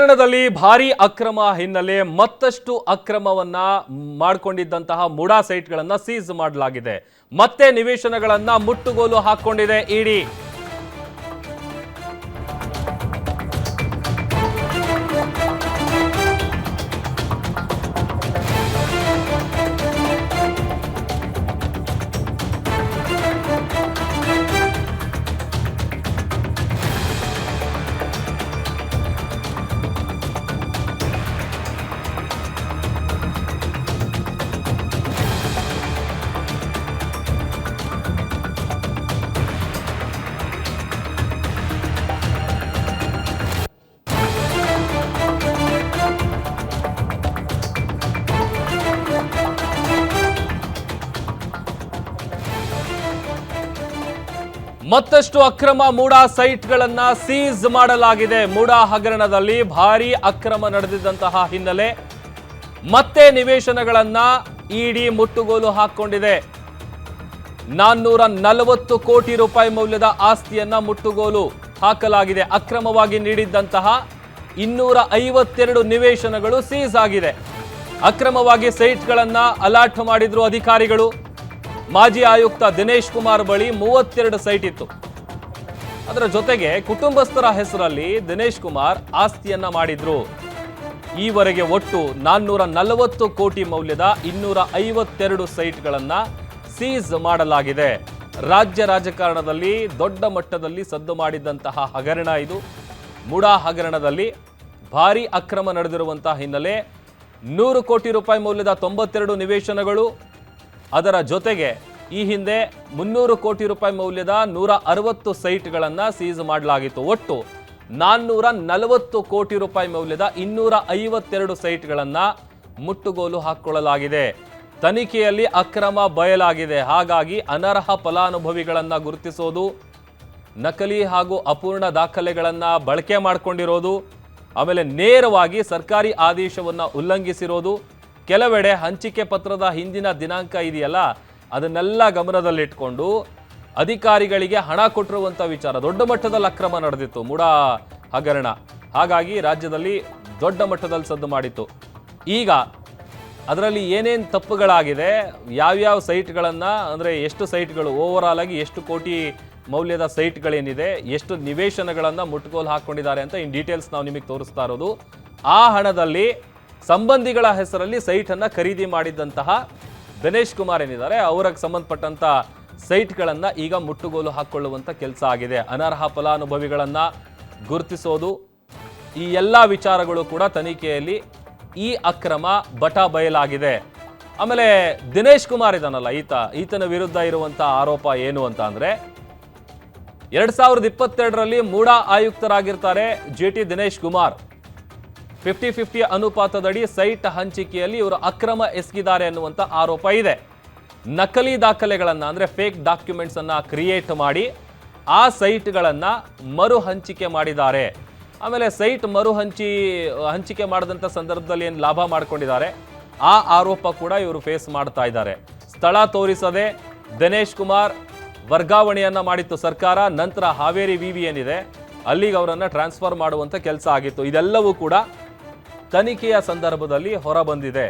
ಹಗರಣದಲ್ಲಿ ಭಾರಿ ಅಕ್ರಮ ಹಿನ್ನೆಲೆ ಮತ್ತಷ್ಟು ಅಕ್ರಮವನ್ನ ಮಾಡಿಕೊಂಡಿದ್ದಂತಹ ಮುಡಾ ಸೈಟ್ಗಳನ್ನ ಸೀಸ್ ಮಾಡಲಾಗಿದೆ. ಮತ್ತೆ ನಿವೇಶನಗಳನ್ನ ಮುಟ್ಟುಗೋಲು ಹಾಕೊಂಡಿದೆ ಇಡಿ. ಮತ್ತಷ್ಟು ಅಕ್ರಮ ಮೂಡಾ ಸೈಟ್ಗಳನ್ನ ಸೀಸ್ ಮಾಡಲಾಗಿದೆ. ಮೂಡಾ ಹಗರಣದಲ್ಲಿ ಭಾರಿ ಅಕ್ರಮ ನಡೆದಿದ್ದಂತಹ ಹಿನ್ನೆಲೆ ಮತ್ತೆ ನಿವೇಶನಗಳನ್ನ ಇಡಿ ಮುಟ್ಟುಗೋಲು ಹಾಕೊಂಡಿದೆ. 440 ಕೋಟಿ ರೂಪಾಯಿ ಮೌಲ್ಯದ ಆಸ್ತಿಯನ್ನ ಮುಟ್ಟುಗೋಲು ಹಾಕಲಾಗಿದೆ. ಅಕ್ರಮವಾಗಿ ನೀಡಿದ್ದಂತಹ 252 ನಿವೇಶನಗಳು ಸೀಸ್ ಆಗಿದೆ. ಅಕ್ರಮವಾಗಿ ಸೈಟ್ಗಳನ್ನ ಅಲಾಟ್ ಮಾಡಿದ್ರು ಅಧಿಕಾರಿಗಳು. ಮಾಜಿ ಆಯುಕ್ತ ದಿನೇಶ್ ಕುಮಾರ್ ಬಳಿ 32 ಸೈಟ್ ಇತ್ತು. ಅದರ ಜೊತೆಗೆ ಕುಟುಂಬಸ್ಥರ ಹೆಸರಲ್ಲಿ ದಿನೇಶ್ ಕುಮಾರ್ ಆಸ್ತಿಯನ್ನ ಮಾಡಿದ್ರು. ಈವರೆಗೆ ಒಟ್ಟು 440 ಕೋಟಿ ಮೌಲ್ಯದ 252 ಸೈಟ್ಗಳನ್ನ ಸೀಸ್ ಮಾಡಲಾಗಿದೆ. ರಾಜ್ಯ ರಾಜಕಾರಣದಲ್ಲಿ ದೊಡ್ಡ ಮಟ್ಟದಲ್ಲಿ ಸದ್ದು ಮಾಡಿದ್ದಂತಹ ಹಗರಣ ಇದು. ಮುಡಾ ಹಗರಣದಲ್ಲಿ ಭಾರಿ ಅಕ್ರಮ ನಡೆದಿರುವಂತಹ ಹಿನ್ನೆಲೆ 100 ಕೋಟಿ ರೂಪಾಯಿ ಮೌಲ್ಯದ 92 ನಿವೇಶನಗಳು, ಅದರ ಜೊತೆಗೆ ಈ ಹಿಂದೆ 300 ಕೋಟಿ ರೂಪಾಯಿ ಮೌಲ್ಯದ 160 ಸೈಟ್ಗಳನ್ನು ಸೀಸ್ ಮಾಡಲಾಗಿತ್ತು. ಒಟ್ಟು 440 ಕೋಟಿ ರೂಪಾಯಿ ಮೌಲ್ಯದ 252 ಸೈಟ್ಗಳನ್ನು ಮುಟ್ಟುಗೋಲು ಹಾಕಿಕೊಳ್ಳಲಾಗಿದೆ. ತನಿಖೆಯಲ್ಲಿ ಅಕ್ರಮ ಬಯಲಾಗಿದೆ. ಹಾಗಾಗಿ ಅನರ್ಹ ಫಲಾನುಭವಿಗಳನ್ನು ಗುರುತಿಸೋದು, ನಕಲಿ ಹಾಗೂ ಅಪೂರ್ಣ ದಾಖಲೆಗಳನ್ನು ಬಳಕೆ ಮಾಡಿಕೊಂಡಿರೋದು, ಆಮೇಲೆ ನೇರವಾಗಿ ಸರ್ಕಾರಿ ಆದೇಶವನ್ನು ಉಲ್ಲಂಘಿಸಿರೋದು, ಕೆಲವೆಡೆ ಹಂಚಿಕೆ ಪತ್ರದ ಹಿಂದಿನ ದಿನಾಂಕ ಇದೆಯಲ್ಲ ಅದನ್ನೆಲ್ಲ ಗಮನದಲ್ಲಿಟ್ಕೊಂಡು ಅಧಿಕಾರಿಗಳಿಗೆ ಹಣ ಕೊಟ್ಟಿರುವಂಥ ವಿಚಾರ, ದೊಡ್ಡ ಮಟ್ಟದಲ್ಲಿ ಅಕ್ರಮ ನಡೆದಿತ್ತು ಮುಡಾ ಹಗರಣ. ಹಾಗಾಗಿ ರಾಜ್ಯದಲ್ಲಿ ದೊಡ್ಡ ಮಟ್ಟದಲ್ಲಿ ಸದ್ದು ಮಾಡಿತ್ತು. ಈಗ ಅದರಲ್ಲಿ ಏನೇನು ತಪ್ಪುಗಳಾಗಿದೆ, ಯಾವ್ಯಾವ ಸೈಟ್ಗಳನ್ನು, ಅಂದರೆ ಎಷ್ಟು ಸೈಟ್ಗಳು ಓವರಾಲ್ ಆಗಿ ಎಷ್ಟು ಕೋಟಿ ಮೌಲ್ಯದ ಸೈಟ್ಗಳೇನಿದೆ, ಎಷ್ಟು ನಿವೇಶನಗಳನ್ನು ಮುಟ್ಟುಗೋಲು ಹಾಕ್ಕೊಂಡಿದ್ದಾರೆ ಅಂತ ಇನ್ ಡೀಟೇಲ್ಸ್ ನಾವು ನಿಮಗೆ ತೋರಿಸ್ತಾ ಇರೋದು. ಆ ಹಣದಲ್ಲಿ ಸಂಬಂಧಿಗಳ ಹೆಸರಲ್ಲಿ ಸೈಟನ್ನು ಖರೀದಿ ಮಾಡಿದ್ದಂತಹ ದಿನೇಶ್ ಕುಮಾರ್ ಏನಿದ್ದಾರೆ ಅವರಿಗೆ ಸಂಬಂಧಪಟ್ಟಂತ ಸೈಟ್ಗಳನ್ನು ಈಗ ಮುಟ್ಟುಗೋಲು ಹಾಕ್ಕೊಳ್ಳುವಂಥ ಕೆಲಸ ಆಗಿದೆ. ಅನರ್ಹ ಫಲಾನುಭವಿಗಳನ್ನು ಗುರುತಿಸೋದು, ಈ ಎಲ್ಲ ವಿಚಾರಗಳು ಕೂಡ ತನಿಖೆಯಲ್ಲಿ ಈ ಅಕ್ರಮ ಬಟಾ ಬಯಲಾಗಿದೆ. ಆಮೇಲೆ ದಿನೇಶ್ ಕುಮಾರ್ ಇದಾನಲ್ಲ, ಈತನ ವಿರುದ್ಧ ಇರುವಂಥ ಆರೋಪ ಏನು ಅಂತ ಅಂದರೆ 2022ರಲ್ಲಿ ಮೂಡಾ ಆಯುಕ್ತರಾಗಿರ್ತಾರೆ ಜೆ.ಟಿ. ದಿನೇಶ್ ಕುಮಾರ್. 50-50 ಅನುಪಾತದಡಿ ಸೈಟ್ ಹಂಚಿಕೆಯಲ್ಲಿ ಇವರು ಅಕ್ರಮ ಎಸಗಿದ್ದಾರೆ ಅನ್ನುವಂಥ ಆರೋಪ ಇದೆ. ನಕಲಿ ದಾಖಲೆಗಳನ್ನು, ಅಂದರೆ ಫೇಕ್ ಡಾಕ್ಯುಮೆಂಟ್ಸ್ ಅನ್ನ ಕ್ರಿಯೇಟ್ ಮಾಡಿ ಆ ಸೈಟ್ಗಳನ್ನು ಮರು ಹಂಚಿಕೆ ಮಾಡಿದ್ದಾರೆ. ಆಮೇಲೆ ಸೈಟ್ ಹಂಚಿಕೆ ಮಾಡಿದಂಥ ಸಂದರ್ಭದಲ್ಲಿ ಏನು ಲಾಭ ಮಾಡ್ಕೊಂಡಿದ್ದಾರೆ ಆ ಆರೋಪ ಕೂಡ ಇವರು ಫೇಸ್ ಮಾಡ್ತಾ ಇದ್ದಾರೆ. ಸ್ಥಳ ತೋರಿಸದೆ ದಿನೇಶ್ ಕುಮಾರ್ ವರ್ಗಾವಣೆಯನ್ನ ಮಾಡಿತ್ತು ಸರ್ಕಾರ. ನಂತರ ಹಾವೇರಿ ವಿವಿ ಏನಿದೆ ಅಲ್ಲಿಗೆ ಅವರನ್ನು ಟ್ರಾನ್ಸ್ಫರ್ ಮಾಡುವಂಥ ಕೆಲಸ ಆಗಿತ್ತು. ಇದೆಲ್ಲವೂ ಕೂಡ ತನಿಖೆಯ ಸಂದರ್ಭದಲ್ಲಿ ಹೊರಬಂದಿದೆ.